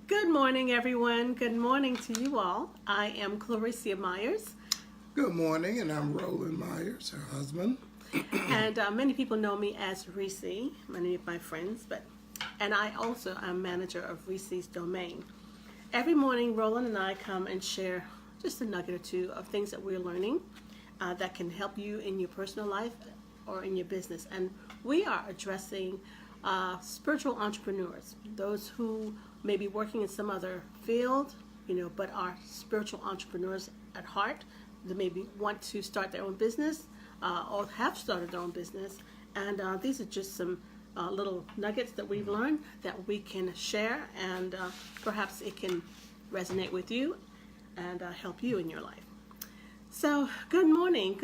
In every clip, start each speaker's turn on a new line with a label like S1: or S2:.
S1: Good morning, everyone. Good morning to you all. I am Recie Myers,
S2: Good morning, and I'm Roland Myers, her husband.
S1: and many people know me as Recie, many of my friends, and I also am manager of Recie's Domain. Every morning, Roland and I come and share just a nugget or two of things that we're learning that can help you in your personal life or in your business. And we are addressing spiritual entrepreneurs, those who may be working in some other field, but are spiritual entrepreneurs at heart. They maybe want to start their own business or have started their own business. And these are just some little nuggets that we've learned that we can share, and perhaps it can resonate with you and help you in your life. So, good morning,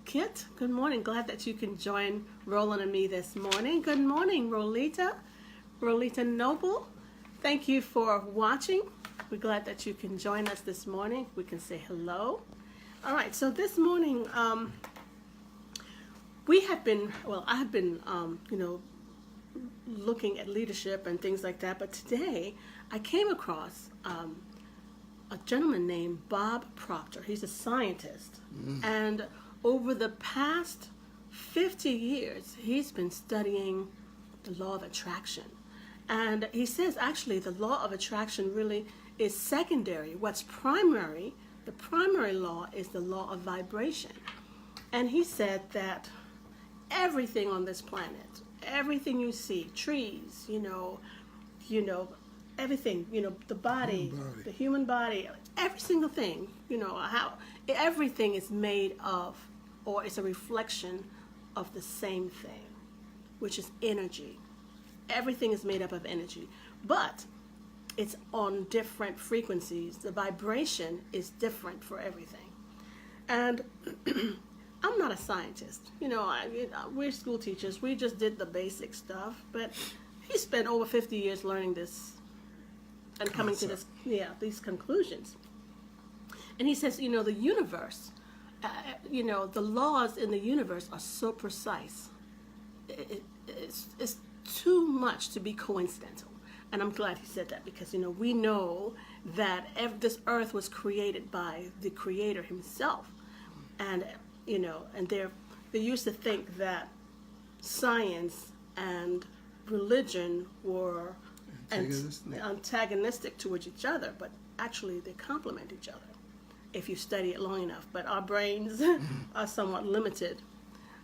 S1: Kit. Good morning. Glad that you can join Roland and me this morning. Good morning, Rolita Noble. Thank you for watching. We're glad that you can join us this morning. We can say hello. All right. So this morning, I have been, looking at leadership and things like that. But today, I came across a gentleman named Bob Proctor. He's a scientist, and over the past 50 years, he's been studying the law of attraction. And he says actually the law of attraction really is secondary. What's primary, the primary law is the law of vibration. And he said that everything on this planet, everything you see, trees, everything, the body, the human body, every single thing, how everything is made of, or it's a reflection of the same thing, which is energy. Everything is made up of energy, but it's on different frequencies. The vibration is different for everything. And I'm not a scientist. We're school teachers. We just did the basic stuff, but he spent over 50 years learning this and coming to these conclusions. And he says, the universe, the laws in the universe are so precise. It's too much to be coincidental. And I'm glad he said that because, we know that this earth was created by the Creator himself. And, and they used to think that science and religion were antagonistic towards each other, but actually they complement each other if you study it long enough. But our brains are somewhat limited.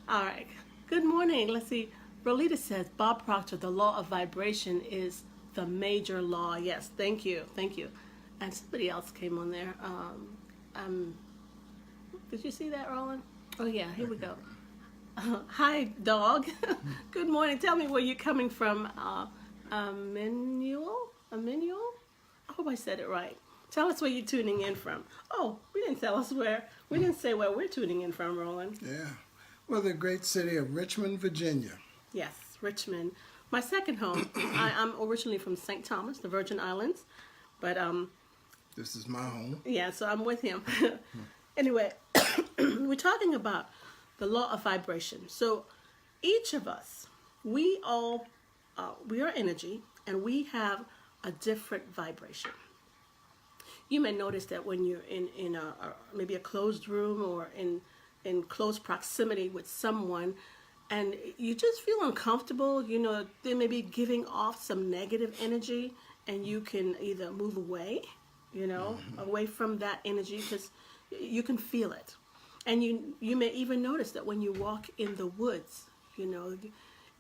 S1: All right. Good morning. Let's see. Rolita says, Bob Proctor, the law of vibration is the major law. Yes, thank you. And somebody else came on there. Did you see that, Roland? Oh, yeah, here we go. Hi, dog. Good morning. Tell me where you're coming from. Emmanuel? I hope I said it right. Tell us where you're tuning in from. Oh, we didn't tell us where. We didn't say where we're tuning in from, Roland.
S2: Yeah. Well, the great city of Richmond, Virginia.
S1: Yes, Richmond. My second home. I'm originally from St. Thomas, the Virgin Islands, but
S2: this is my home.
S1: Yeah, so I'm with him. Anyway, we're talking about the law of vibration. So each of us, we are energy, and we have a different vibration. You may notice that when you're in maybe a closed room or in close proximity with someone, and you just feel uncomfortable, they may be giving off some negative energy, and you can either move away, away from that energy, because you can feel it. And you may even notice that when you walk in the woods,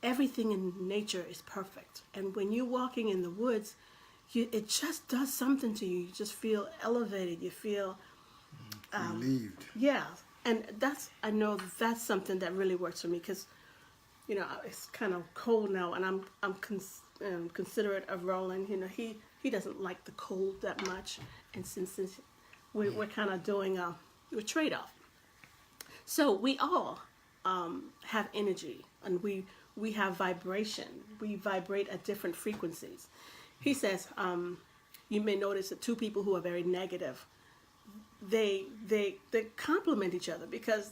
S1: everything in nature is perfect. And when you're walking in the woods, it just does something to you. You just feel elevated. You feel
S2: relieved.
S1: Yeah. And I know that's something that really works for me because, it's kind of cold now, and I'm considerate of Roland. He doesn't like the cold that much, and since we're kind of doing a trade-off. So we all have energy, and we have vibration. We vibrate at different frequencies. He says, you may notice that two people who are very negative, they complement each other because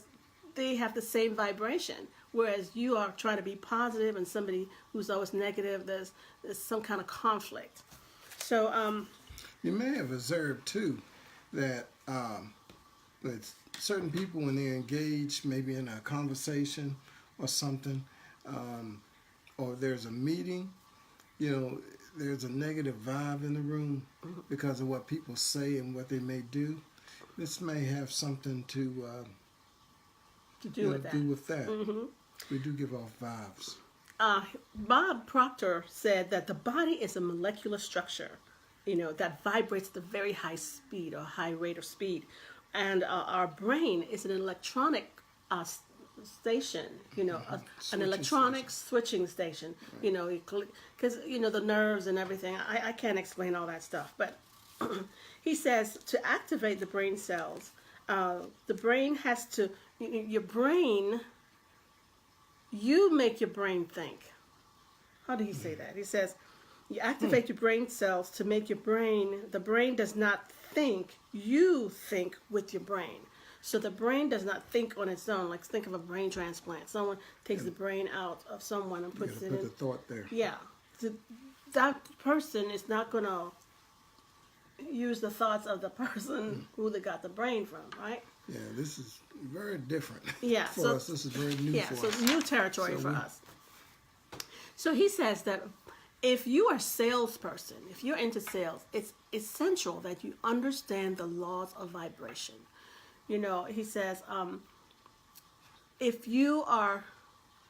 S1: they have the same vibration. Whereas you are trying to be positive, and somebody who's always negative, there's some kind of conflict. So,
S2: You may have observed too that with certain people when they're engaged, maybe in a conversation or something, or there's a meeting, there's a negative vibe in the room because of what people say and what they may do. This may have something to
S1: do with that.
S2: do with that. We do give off vibes.
S1: Bob Proctor said that the body is a molecular structure, that vibrates at a very high speed or high rate of speed. And our brain is an electronic station, an electronic switching station, because, the nerves and everything. I can't explain all that stuff. But he says to activate the brain cells, the brain has to, your brain, you make your brain think. How do he say that? He says, you activate your brain cells to make your brain, the brain does not think, you think with your brain. So the brain does not think on its own. Like, think of a brain transplant. Someone takes the brain out of someone and puts it in.
S2: Put the thought there.
S1: Yeah. That person is not going to use the thoughts of the person who they got the brain from, right?
S2: Yeah, this is very different
S1: for
S2: us. This is very new for us.
S1: Yeah, so new territory for us. So he says that if you are a salesperson, if you're into sales, it's essential that you understand the laws of vibration. He says, if you are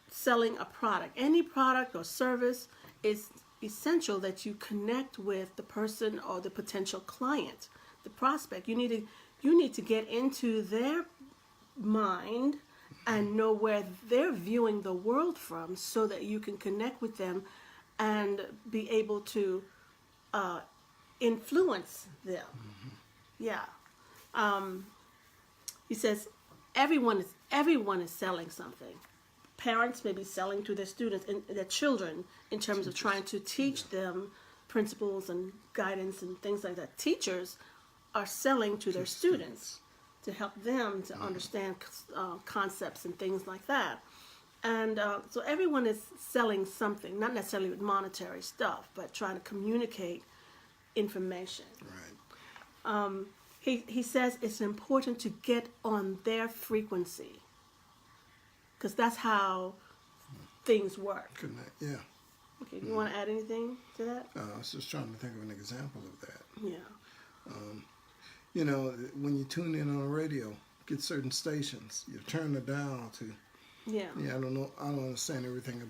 S1: selling a product, any product or service, it's essential that you connect with the person or the potential client, the prospect. You need to get into their mind and know where they're viewing the world from so that you can connect with them and be able to influence them. Yeah. He says everyone is selling something. Parents may be selling to their students and their children in terms of trying to teach them principles and guidance and things like that. Teachers are selling to their students to help them to understand concepts and things like that. And so everyone is selling something, not necessarily with monetary stuff, but trying to communicate information.
S2: Right.
S1: He says it's important to get on their frequency because that's how things work.
S2: Connect, yeah.
S1: Okay, do you want to add anything to that?
S2: I was just trying to think of an example of that.
S1: Yeah.
S2: When you tune in on the radio, get certain stations, you turn the dial to.
S1: Yeah.
S2: Yeah, I don't understand everything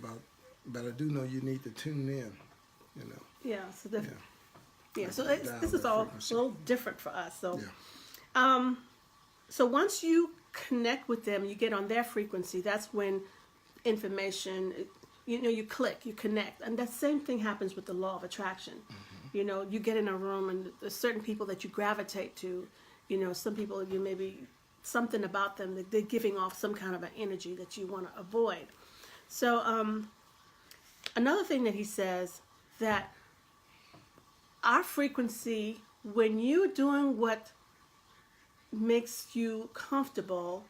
S2: but I do know you need to tune in.
S1: Yeah. So this is all a little different for us. So, so once you connect with them, you get on their frequency. That's when information, you click, you connect, and that same thing happens with the law of attraction. You get in a room and there's certain people that you gravitate to. Some people you maybe something about them that they're giving off some kind of an energy that you want to avoid. So another thing that he says that our frequency, when you're doing what makes you comfortable,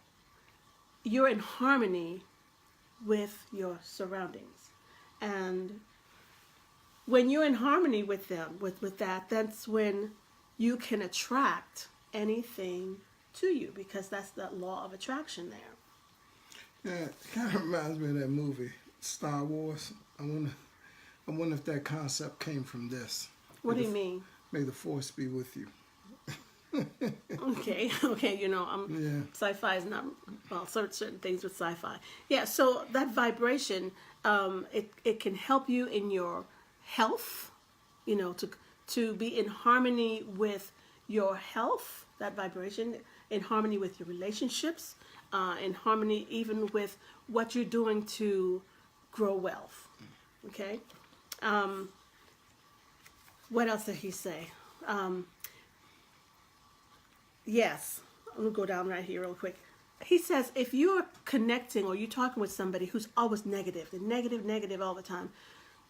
S1: you're in harmony with your surroundings. And when you're in harmony with them, with that, that's when you can attract anything to you, because that's the law of attraction there.
S2: Yeah, it kind of reminds me of that movie, Star Wars. I wonder if that concept came from this.
S1: What do you mean?
S2: May the force be with you.
S1: Okay, sci-fi is not, well, certain things with sci-fi. Yeah, so that vibration, it can help you in your health, to be in harmony with your health, that vibration, in harmony with your relationships, in harmony even with what you're doing to grow wealth. Okay? What else did he say? Yes, I'm going to go down right here real quick. He says if you're connecting or you're talking with somebody who's always negative, they're negative all the time,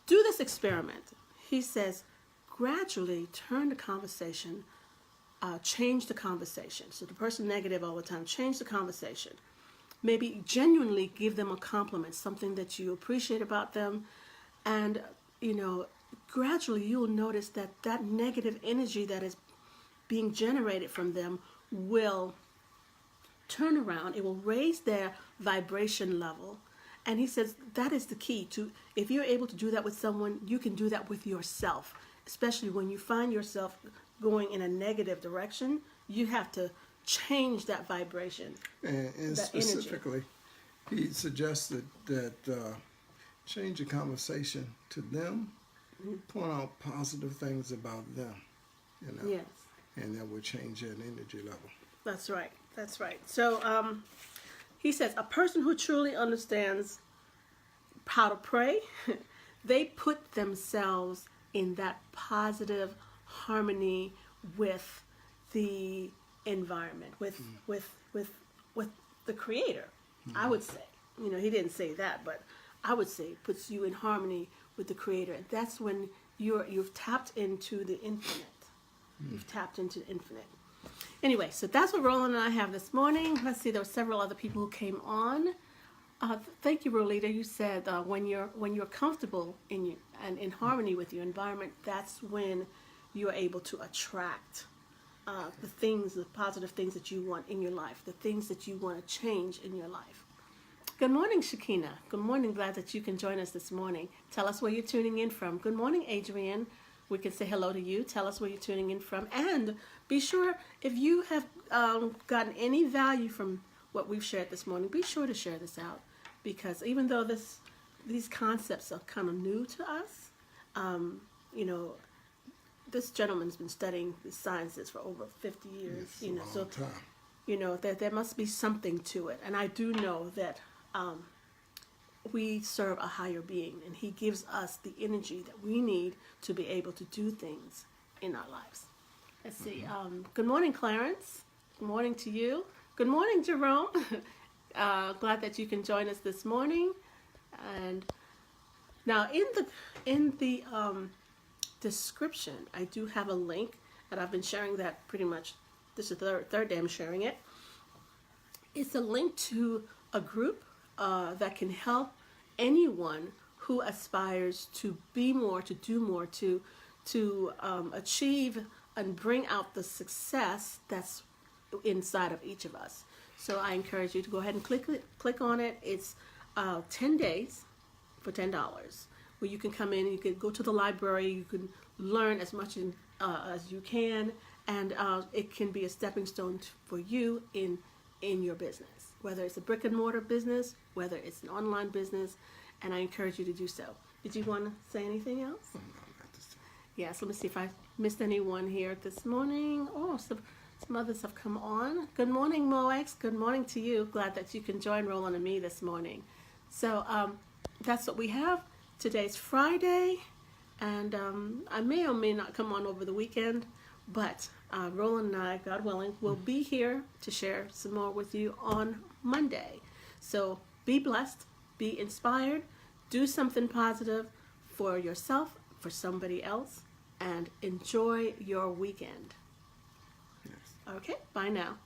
S1: do this experiment. He says gradually turn the conversation, change the conversation. So the person negative all the time, change the conversation. Maybe genuinely give them a compliment, something that you appreciate about them, and, gradually you'll notice that that negative energy that is being generated from them will turn around. It will raise their vibration level. And he says that is the key to, if you're able to do that with someone, you can do that with yourself. Especially when you find yourself going in a negative direction, you have to change that vibration.
S2: And
S1: that
S2: specifically, he suggested that change the conversation to them, point out positive things about them, you know.
S1: Yes.
S2: And that will change that energy level.
S1: That's right. That's right. So he says a person who truly understands how to pray, they put themselves in that positive harmony with the environment, with the Creator. I would say, you know, he didn't say that, but I would say it puts you in harmony with the Creator. And that's when you've tapped into the infinite. You've tapped into the infinite. Anyway, so that's what Roland and I have this morning. Let's see, there were several other people who came on. Thank you, Rolita. You said when you're comfortable and in harmony with your environment, that's when you're able to attract the positive things that you want in your life, the things that you want to change in your life. Good morning, Shakina. Good morning. Glad that you can join us this morning. Tell us where you're tuning in from. Good morning, Adrienne. We can say hello to you. Tell us where you're tuning in from. And be sure, if you have gotten any value from what we've shared this morning, be sure to share this out. Because even though these concepts are kind of new to us, you know, this gentleman's been studying the sciences for over 50 years.
S2: Yes,
S1: you know,
S2: a
S1: so
S2: long time.
S1: you know that there must be something to it. And I do know that we serve a higher being, and he gives us the energy that we need to be able to do things in our lives. Let's see. Good morning, Clarence. Good morning to you. Good morning, Jerome. Glad that you can join us this morning. And now in the description, I do have a link, and I've been sharing that pretty much. This is the third day I'm sharing it. It's a link to a group that can help anyone who aspires to be more, to do more, to achieve and bring out the success that's inside of each of us. So I encourage you to go ahead and click on it. It's 10 days for $10, where you can come in and you can go to the library. You can learn as much as you can, and it can be a stepping stone for you in your business, whether it's a brick and mortar business, whether it's an online business, and I encourage you to do so. Did you want to say anything else?
S2: Oh, no, not this time.
S1: Yes, let me see if I missed anyone here this morning. Oh, some others have come on. Good morning, Moex. Good morning to you. Glad that you can join Roland and me this morning. So that's what we have. Today's Friday, and I may or may not come on over the weekend, but Roland and I, God willing, will be here to share some more with you on Monday. So be blessed, be inspired, do something positive for yourself, for somebody else, and enjoy your weekend.
S2: Yes.
S1: Okay, bye now.